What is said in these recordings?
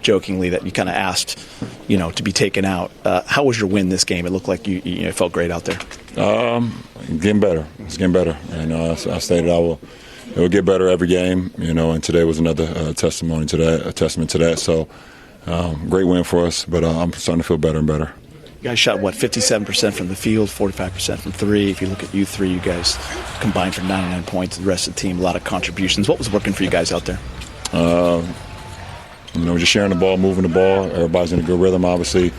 jokingly that you kind of asked, to be taken out. How was your win this game? It looked like you felt great out there. Getting better. It's getting better. And I stated it will get better every game, and today was another testament to that. So great win for us, but I'm starting to feel better and better. You guys shot, 57% from the field, 45% from three. If you look at you three, you guys combined for 99 points. The rest of the team, a lot of contributions. What was working for you guys out there? Just sharing the ball, moving the ball. Everybody's in a good rhythm, obviously.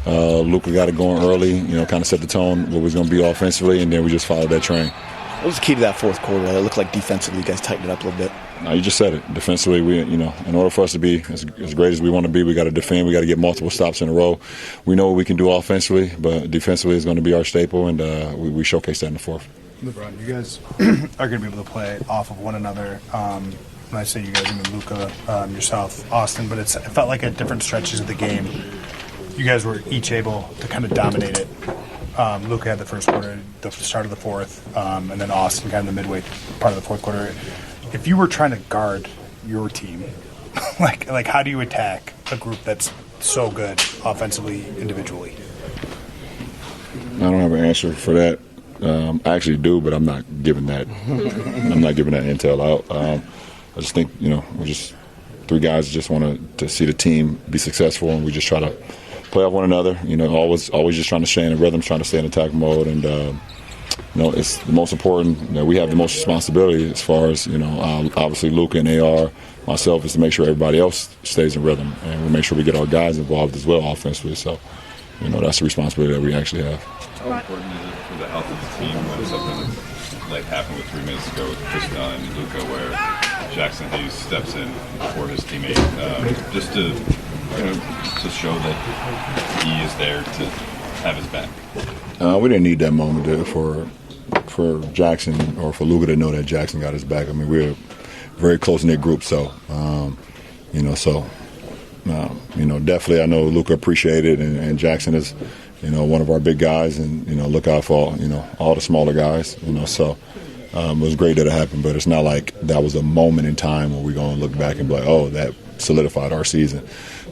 Luka got it going early, kind of set the tone what was going to be offensively, and then we just followed that train. What was the key to that fourth quarter? It looked like defensively you guys tightened it up a little bit. No, you just said it. Defensively, in order for us to be as great as we want to be, we got to defend. We got to get multiple stops in a row. We know what we can do offensively, but defensively is going to be our staple, and we showcased that in the fourth. LeBron, you guys are going to be able to play off of one another. When I say you guys, I mean Luka, yourself, Austin, but it felt like at different stretches of the game, you guys were each able to kind of dominate it. Luka had the first quarter, the start of the fourth, and then Austin kind of the midway part of the fourth quarter. If you were trying to guard your team, like how do you attack a group that's so good offensively, individually? I don't have an answer for that. I actually do, but I'm not giving that. I'm not giving that intel out. I just think we're just three guys just want to see the team be successful, and we just try to play off one another. Always just trying to stay in a rhythm, trying to stay in attack mode, and it's the most important. We have the most responsibility as far as obviously Luka and AR, myself, is to make sure everybody else stays in rhythm, and we make sure we get our guys involved as well offensively. So, that's the responsibility that we actually have. How important is it for the health of the team when something like happened with 3 minutes ago with Chris and Luka, where Jackson Hayes steps in for his teammate, just to show that he is there to have his back? We didn't need that moment for Jackson or for Luka to know that Jackson got his back. I mean, we're a very close-knit group, so definitely I know Luka appreciated it, and Jackson is one of our big guys, and look out for all the smaller guys, so it was great that it happened, but it's not like that was a moment in time where we're going to look back and be like, oh, that solidified our season.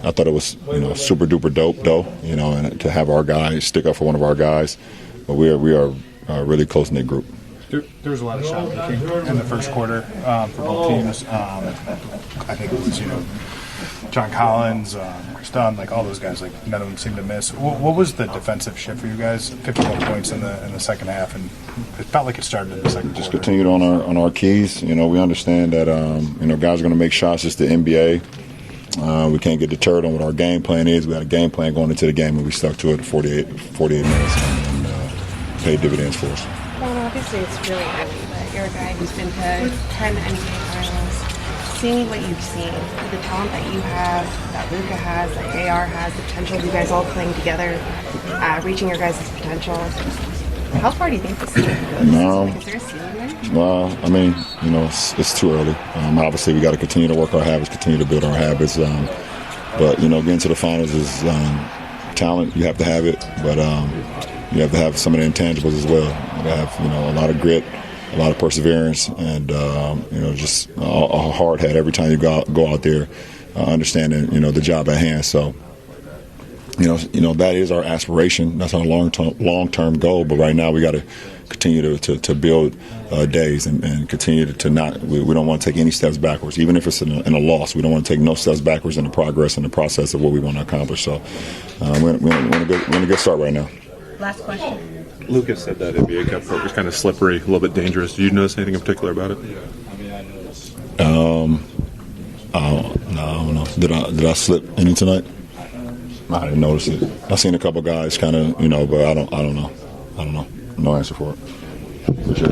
I thought it was super duper dope though, and to have our guys stick up for one of our guys, but we are a really close knit group. There was a lot of shot making in the first quarter for both teams. I think it was John Collins, Chris Dunn, all those guys, none of them seemed to miss. What was the defensive shift for you guys? 51 points in the second half, and it felt like it started in the second quarter. Just continued on our keys. We understand that guys are going to make shots. It's the NBA. We can't get deterred on what our game plan is. We had a game plan going into the game, and we stuck to it 48 minutes and paid dividends for us. Well, obviously it's really early, but you're a guy who's been to 10 NBA finals. Seeing what you've seen, the talent that you have, that Luka has, that AR has, the potential of you guys all playing together, reaching your guys' potential. How far do you think this team goes? No. Is there a ceiling there? Well, I mean, it's too early. Obviously, we got to continue to work our habits, continue to build our habits. But getting to the finals is talent. You have to have it, but you have to have some of the intangibles as well. You have a lot of grit, a lot of perseverance, and just a hard hat every time you go out there, understanding the job at hand. So that is our aspiration. That's our long-term goal. But right now we got to continue to build days and continue to not. We don't want to take any steps backwards, even if it's in a loss. We don't want to take no steps backwards in the progress and the process of what we want to accomplish. So we're in a good start right now. Last question. Lucas said that NBA Cup court was kind of slippery, a little bit dangerous. Did you notice anything in particular about it? No, I don't know. Did I slip any tonight? I didn't notice it. I seen a couple guys kind of, but I don't know. No answer for it. For sure.